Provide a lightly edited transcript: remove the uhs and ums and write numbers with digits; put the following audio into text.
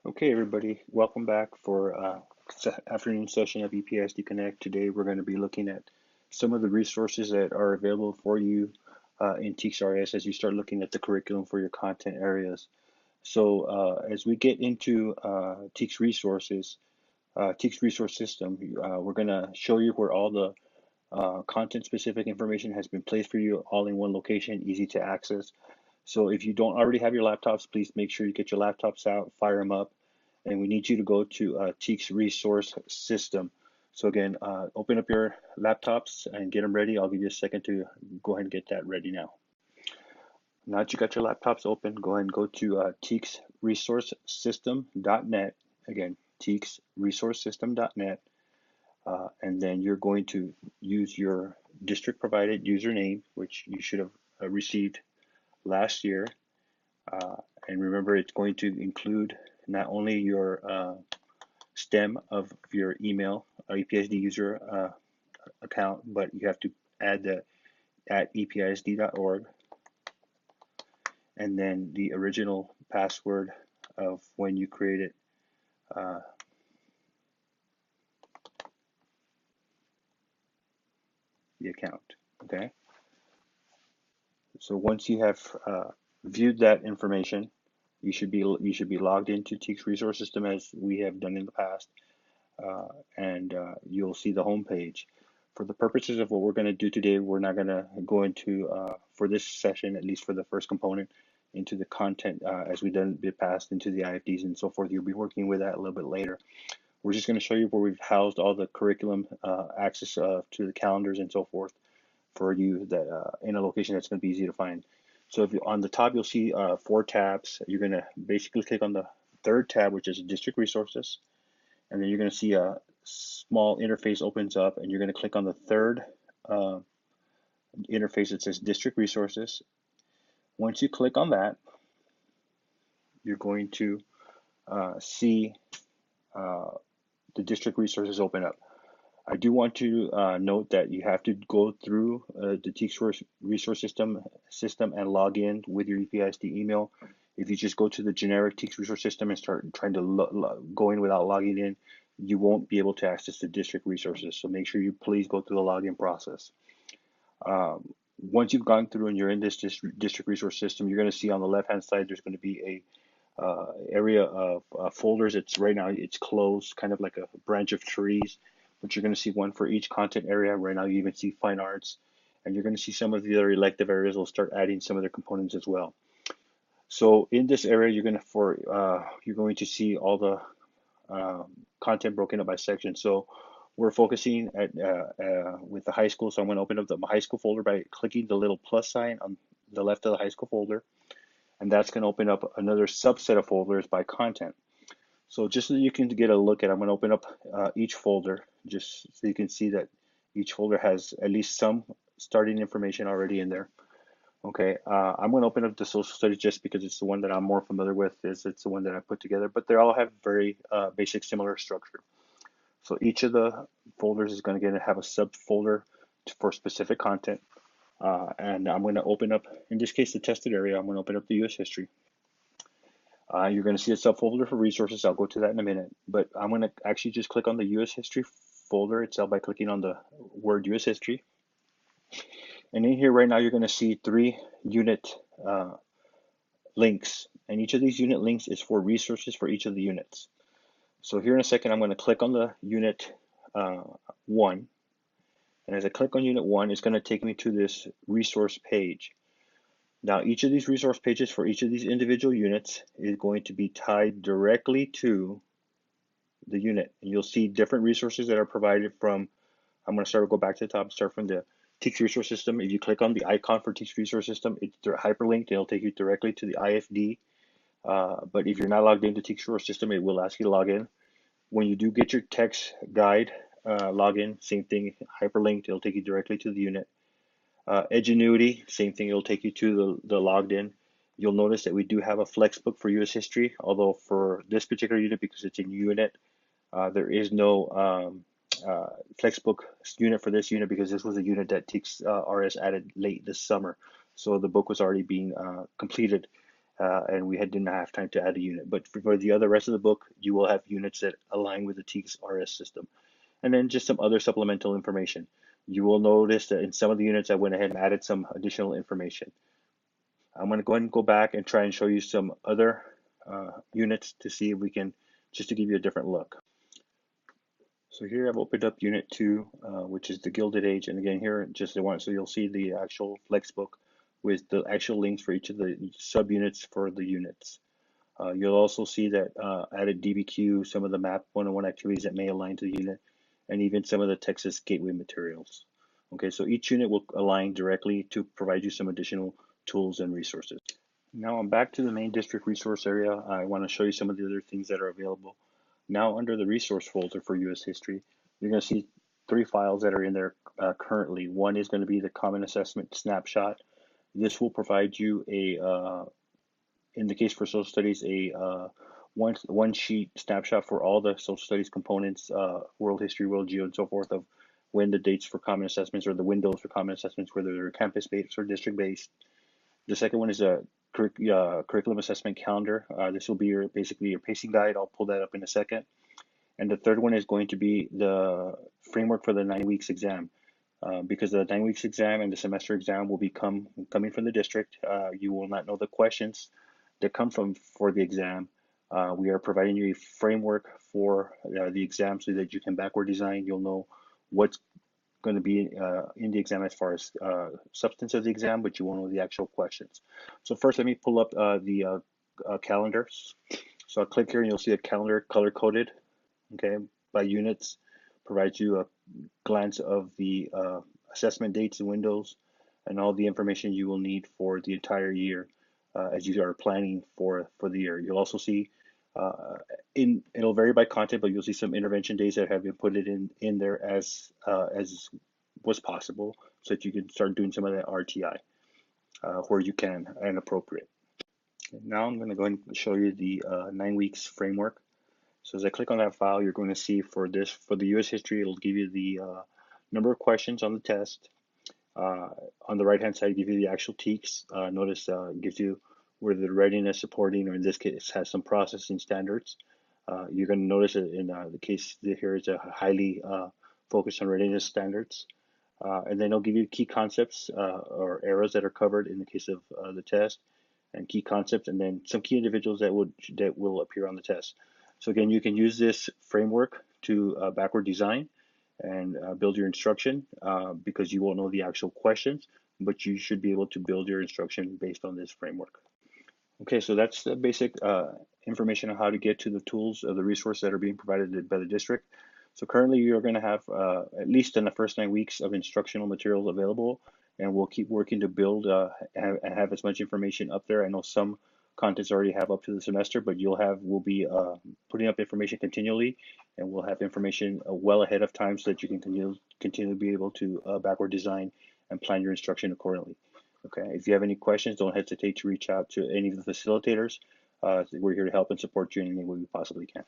Okay, everybody, welcome back for afternoon session of EPSD Connect. Today, we're going to be looking at some of the resources that are available for you in TEKS as you start looking at the curriculum for your content areas. So, as we get into TEKS resources, TEKS resource system, we're going to show you where all the content-specific information has been placed for you all in one location, easy to access. So if you don't already have your laptops, please make sure you get your laptops out, fire them up, and we need you to go to TEKS Resource System. So again, open up your laptops and get them ready. I'll give you a second to go ahead and get that ready now. Now that you got your laptops open, go ahead and go to TEKSResourceSystem.net. Again, TEKSResourceSystem.net. And then you're going to use your district provided username, which you should have received last year. And remember, it's going to include not only your stem of your email EPSD user account, but you have to add the at epsd.org and then the original password of when you created the account. Okay. So once you have viewed that information, you should be logged into TEKS Resource System as we have done in the past, and you'll see the home page. For the purposes of what we're going to do today, we're not going to go into for this session, at least for the first component, into the content as we've done in the past, into the IFDs and so forth. You'll be working with that a little bit later. We're just going to show you where we've housed all the curriculum access to the calendars and so forth for you that in a location that's going to be easy to find. So if you on the top, you'll see 4 tabs. You're going to basically click on the third tab, which is District Resources, and then you're going to see a small interface opens up, and you're going to click on the third interface that says District Resources. Once you click on that, you're going to see the district resources open up. I do want to note that you have to go through the TEKS resource system and log in with your EPSD email. If you just go to the generic TEKS resource system and start trying to go in without logging in, you won't be able to access the district resources. So make sure you please go through the login process. Once you've gone through and you're in this district resource system, you're going to see on the left-hand side there's going to be a area of folders. It's right now it's closed, kind of like a branch of trees, but you're going to see one for each content area. Right now you even see fine arts, and you're going to see some of the other elective areas will start adding some of their components as well. So in this area, you're going to see all the content broken up by section. So we're focusing at with the high school. So I'm going to open up the high school folder by clicking the little plus sign on the left of the high school folder, and that's going to open up another subset of folders by content. So just so you can get a look at, I'm going to open up each folder just so you can see that each folder has at least some starting information already in there. Okay, I'm going to open up the social studies just because it's the one that I'm more familiar with. It's the one that I put together, but they all have very basic similar structure. So each of the folders is going to have a subfolder for specific content. And I'm going to open up, in this case, the tested area. I'm going to open up the U.S. history. You're going to see a subfolder for resources. I'll go to that in a minute. But I'm going to actually just click on the U.S. history folder itself by clicking on the word U.S. history. And in here right now, you're going to see 3 unit links. And each of these unit links is for resources for each of the units. So here in a second, I'm going to click on the unit 1. And as I click on unit 1, it's going to take me to this resource page. Now, each of these resource pages for each of these individual units is going to be tied directly to the unit. And you'll see different resources that are provided from, I'm going to go back to the top, start from the TEKS resource system. If you click on the icon for TEKS resource system, it's hyperlinked and it'll take you directly to the IFD. But if you're not logged into TEKS resource system, it will ask you to log in. When you do get your TEKS guide login, same thing, hyperlinked, it'll take you directly to the unit. Edgenuity, same thing, it'll take you to the logged in. You'll notice that we do have a flexbook for US history, although for this particular unit, because it's a unit, there is no flexbook unit for this unit because this was a unit that TEKS RS added late this summer. So the book was already being completed, and we didn't have time to add a unit. But for the other rest of the book, you will have units that align with the TEKS RS system. And then just some other supplemental information. You will notice that in some of the units, I went ahead and added some additional information. I'm going to go ahead and go back and try and show you some other units to see if we can, just to give you a different look. So here I've opened up Unit 2, which is the Gilded Age. And again, here, just the one, so you'll see the actual flexbook with the actual links for each of the subunits for the units. You'll also see that added DBQ, some of the MAP 101 activities that may align to the unit, and even some of the Texas Gateway materials. Okay, so each unit will align directly to provide you some additional tools and resources. Now I'm back to the main district resource area. I want to show you some of the other things that are available. Now under the resource folder for U.S. history, you're going to see 3 files that are in there currently. One is going to be the Common Assessment Snapshot. This will provide you a, in the case for social studies, a one sheet snapshot for all the social studies components, world history, world geo, and so forth, of when the dates for common assessments or the windows for common assessments, whether they're campus-based or district-based. The second one is a curriculum assessment calendar. This will be basically your pacing guide. I'll pull that up in a second. And the third one is going to be the framework for the 9 weeks exam. Because the 9 weeks exam and the semester exam will be coming from the district. You will not know the questions that come for the exam. We are providing you a framework for the exam so that you can backward design. You'll know what's going to be in the exam as far as substance of the exam, but you won't know the actual questions. So first, let me pull up the calendars. So I'll click here and you'll see a calendar color-coded, okay, by units. Provides you a glance of the assessment dates and windows and all the information you will need for the entire year as you are planning for the year. You'll also see it'll vary by content, but you'll see some intervention days that have been put in there as was possible, so that you can start doing some of that RTI where you can and appropriate. Now I'm going to go ahead and show you the 9 weeks framework. So as I click on that file, you're going to see for the U.S. history, it'll give you the number of questions on the test. On the right-hand side, give you the actual TEKS. Notice it gives you where the readiness supporting, or in this case, has some processing standards. You're going to notice that in the case here is a highly focused on readiness standards. And then it'll give you key concepts or eras that are covered in the case of the test, and key concepts, and then some key individuals that will appear on the test. So again, you can use this framework to backward design and build your instruction because you won't know the actual questions, but you should be able to build your instruction based on this framework. Okay, so that's the basic information on how to get to the tools or the resources that are being provided by the district. So currently you're going to have at least in the first 9 weeks of instructional materials available, and we'll keep working to build and have as much information up there. I know some contents already have up to the semester, but we'll be putting up information continually, and we'll have information well ahead of time so that you can continue to be able to backward design and plan your instruction accordingly. Okay, if you have any questions, don't hesitate to reach out to any of the facilitators. We're here to help and support you in any way we possibly can.